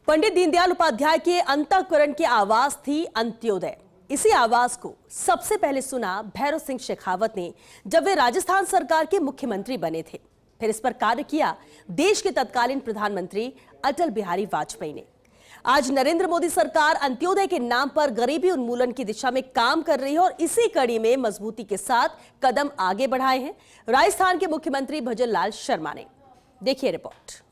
पंडित दीनदयाल उपाध्याय के अंतःकरण की आवाज थी अंत्योदय। इसी आवाज को सबसे पहले सुना भैरव सिंह शेखावत ने जब वे राजस्थान सरकार के मुख्यमंत्री बने थे। फिर इस पर कार्य किया देश के तत्कालीन प्रधानमंत्री अटल बिहारी वाजपेयी ने। आज नरेंद्र मोदी सरकार अंत्योदय के नाम पर गरीबी उन्मूलन की दिशा में काम कर रही है और इसी कड़ी में मजबूती के साथ कदम आगे बढ़ाए हैं राजस्थान के मुख्यमंत्री भजनलाल शर्मा ने। देखिए रिपोर्ट।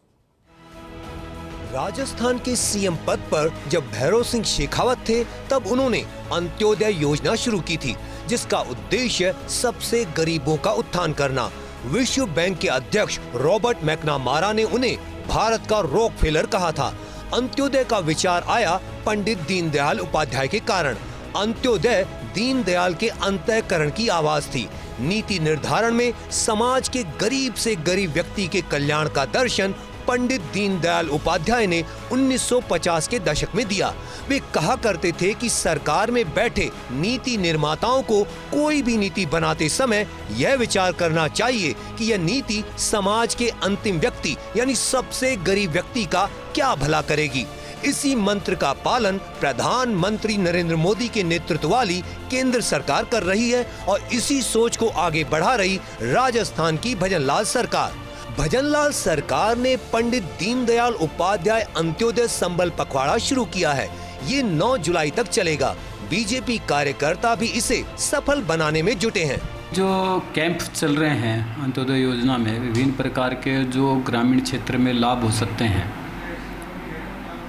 राजस्थान के सीएम पद पर जब भैरव सिंह शेखावत थे तब उन्होंने अंत्योदय योजना शुरू की थी, जिसका उद्देश्य सबसे गरीबों का उत्थान करना। विश्व बैंक के अध्यक्ष रॉबर्ट मैकनामारा ने उन्हें भारत का रॉकफेलर कहा था। अंत्योदय का विचार आया पंडित दीनदयाल उपाध्याय के कारण। अंत्योदय दीनदयाल के अंतःकरण की आवाज थी। नीति निर्धारण में समाज के गरीब से गरीब व्यक्ति के कल्याण का दर्शन पंडित दीनदयाल उपाध्याय ने 1950 के दशक में दिया। वे कहा करते थे कि सरकार में बैठे नीति निर्माताओं को कोई भी नीति बनाते समय यह विचार करना चाहिए कि यह नीति समाज के अंतिम व्यक्ति यानी सबसे गरीब व्यक्ति का क्या भला करेगी। इसी मंत्र का पालन प्रधानमंत्री नरेंद्र मोदी के नेतृत्व वाली केंद्र सरकार कर रही है और इसी सोच को आगे बढ़ा रही राजस्थान की भजनलाल सरकार। भजनलाल सरकार ने पंडित दीनदयाल उपाध्याय अंत्योदय संबल पखवाड़ा शुरू किया है। ये 9 जुलाई तक चलेगा। बीजेपी कार्यकर्ता भी इसे सफल बनाने में जुटे हैं। जो कैंप चल रहे हैं अंत्योदय योजना में, विभिन्न प्रकार के जो ग्रामीण क्षेत्र में लाभ हो सकते हैं,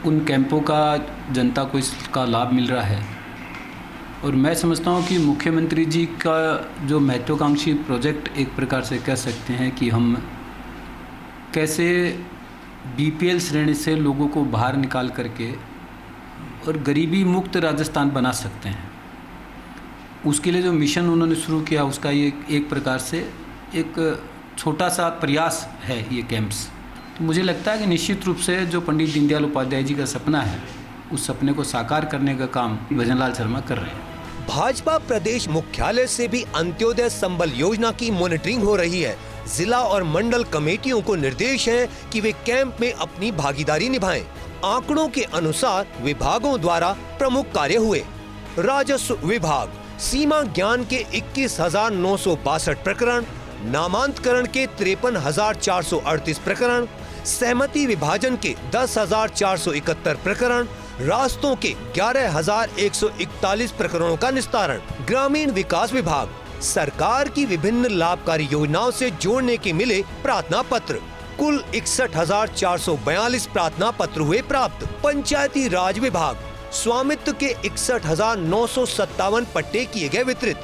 उन कैंपों का जनता को इसका लाभ मिल रहा है। और मैं समझता हूँ कि मुख्यमंत्री जी का जो महत्वाकांक्षी प्रोजेक्ट एक प्रकार से कह सकते हैं कि हम कैसे बीपीएल श्रेणी से लोगों को बाहर निकाल करके और गरीबी मुक्त राजस्थान बना सकते हैं। उसके लिए जो मिशन उन्होंने शुरू किया उसका ये एक प्रकार से एक छोटा सा प्रयास है ये कैंप्स। तो मुझे लगता है कि निश्चित रूप से जो पंडित दीनदयाल उपाध्याय जी का सपना है उस सपने को साकार करने का काम भजनलाल शर्मा कर रहे हैं। भाजपा प्रदेश मुख्यालय से भी अंत्योदय संबल योजना की मॉनिटरिंग हो रही है। जिला और मंडल कमेटियों को निर्देश है कि वे कैंप में अपनी भागीदारी निभाएं। आंकड़ों के अनुसार विभागों द्वारा प्रमुख कार्य हुए। राजस्व विभाग सीमा ज्ञान के 21,962 प्रकरण, नामांतरण के 53,438 प्रकरण, सहमति विभाजन के 10,471 प्रकरण, रास्तों के 11,141 प्रकरणों का निस्तारण। ग्रामीण विकास विभाग सरकार की विभिन्न लाभकारी योजनाओं से जोड़ने के मिले प्रार्थना पत्र, कुल 61,442 प्रार्थना पत्र हुए प्राप्त। पंचायती राज विभाग स्वामित्व के 61,957 पट्टे किए गए वितरित।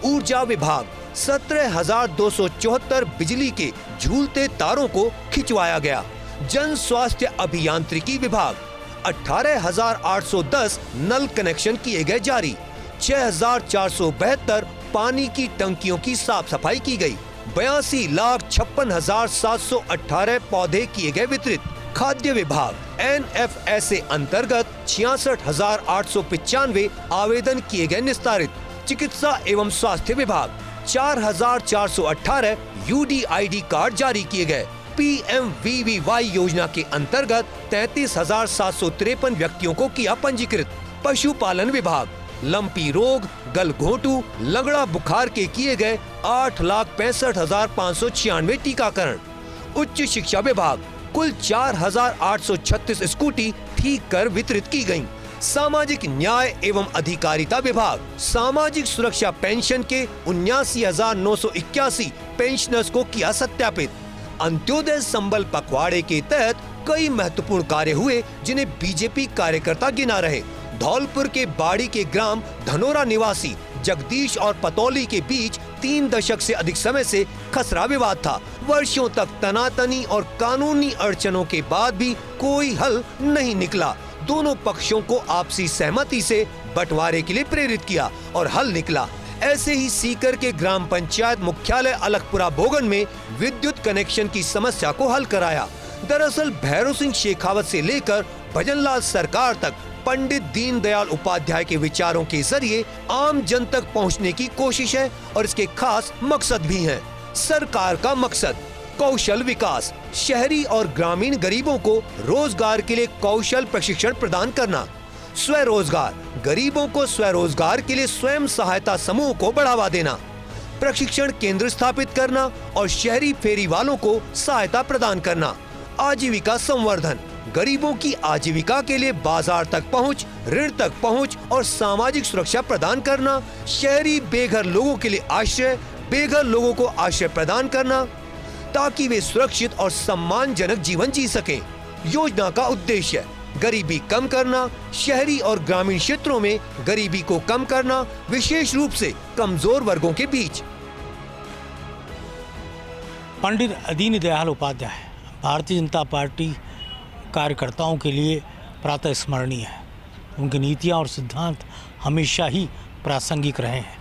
ऊर्जा विभाग 17,274 बिजली के झूलते तारों को खिंचवाया गया। जन स्वास्थ्य अभियांत्रिकी विभाग 18,810 नल कनेक्शन किए गए जारी। 6,472 पानी की टंकियों की साफ सफाई की गई। 82,56,718 पौधे किए गए वितरित। खाद्य विभाग NFSA अंतर्गत 66,895 आवेदन किए गए निस्तारित। चिकित्सा एवं स्वास्थ्य विभाग 4,418 UDID कार्ड जारी किए गए। PMVVY योजना के अंतर्गत 33,753 व्यक्तियों को किया पंजीकृत। पशुपालन विभाग लंपी रोग, गलघोंटू, लगड़ा बुखार के किए गए 8,65,596 टीकाकरण। उच्च शिक्षा विभाग कुल 4,836 स्कूटी ठीक कर वितरित की गयी। सामाजिक न्याय एवं अधिकारिता विभाग सामाजिक सुरक्षा पेंशन के 79,981 पेंशनर्स को किया सत्यापित। अंत्योदय संबल पखवाड़े के तहत कई महत्वपूर्ण कार्य हुए जिन्हें बीजेपी कार्यकर्ता गिना रहे। धौलपुर के बाड़ी के ग्राम धनोरा निवासी जगदीश और पतौली के बीच 3 दशक से अधिक समय से खसरा विवाद था। वर्षों तक तनातनी और कानूनी अड़चनों के बाद भी कोई हल नहीं निकला। दोनों पक्षों को आपसी सहमति से बंटवारे के लिए प्रेरित किया और हल निकला। ऐसे ही सीकर के ग्राम पंचायत मुख्यालय अलकपुरा बोगन में विद्युत कनेक्शन की समस्या को हल कराया। दरअसल भैरव सिंह शेखावत से लेकर भजनलाल सरकार तक पंडित दीनदयाल उपाध्याय के विचारों के जरिए आम जन तक पहुंचने की कोशिश है और इसके खास मकसद भी हैं। सरकार का मकसद कौशल विकास, शहरी और ग्रामीण गरीबों को रोजगार के लिए कौशल प्रशिक्षण प्रदान करना, स्वरोजगार, गरीबों को स्वरोजगार के लिए स्वयं सहायता समूह को बढ़ावा देना, प्रशिक्षण केंद्र स्थापित करना और शहरी फेरी वालों को सहायता प्रदान करना, आजीविका संवर्धन, गरीबों की आजीविका के लिए बाजार तक पहुंच, ऋण तक पहुंच और सामाजिक सुरक्षा प्रदान करना, शहरी बेघर लोगों के लिए आश्रय, बेघर लोगों को आश्रय प्रदान करना ताकि वे सुरक्षित और सम्मानजनक जीवन जी सकें। योजना का उद्देश्य गरीबी कम करना, शहरी और ग्रामीण क्षेत्रों में गरीबी को कम करना, विशेष रूप से कमजोर वर्गों के बीच। पंडित दीनदयाल उपाध्याय भारतीय जनता पार्टी कार्यकर्ताओं के लिए प्रातः स्मरणीय है। उनकी नीतियाँ और सिद्धांत हमेशा ही प्रासंगिक रहे हैं।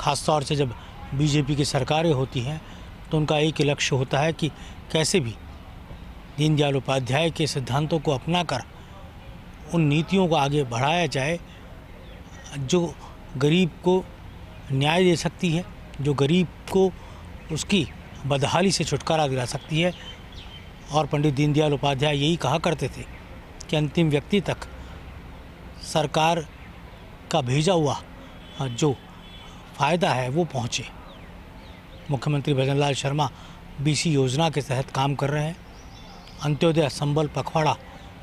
खासतौर से जब बीजेपी की सरकारें होती हैं तो उनका एक ही लक्ष्य होता है कि कैसे भी दीनदयाल उपाध्याय के सिद्धांतों को अपनाकर उन नीतियों को आगे बढ़ाया जाए जो गरीब को न्याय दे सकती है, जो गरीब को उसकी बदहाली से छुटकारा दिला सकती है। और पंडित दीनदयाल उपाध्याय यही कहा करते थे कि अंतिम व्यक्ति तक सरकार का भेजा हुआ जो फ़ायदा है वो पहुँचे। मुख्यमंत्री भजनलाल शर्मा बीसी योजना के तहत काम कर रहे हैं। अंत्योदय संबल पखवाड़ा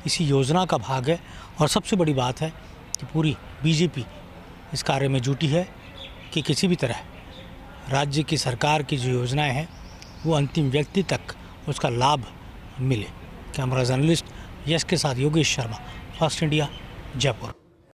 इसी योजना का भाग है और सबसे बड़ी बात है कि पूरी बीजेपी इस कार्य में जुटी है कि किसी भी तरह राज्य की सरकार की जो योजनाएं हैं वो अंतिम व्यक्ति तक उसका लाभ मिले। कैमरा जर्नलिस्ट यश के साथ योगेश शर्मा, फर्स्ट इंडिया, जयपुर।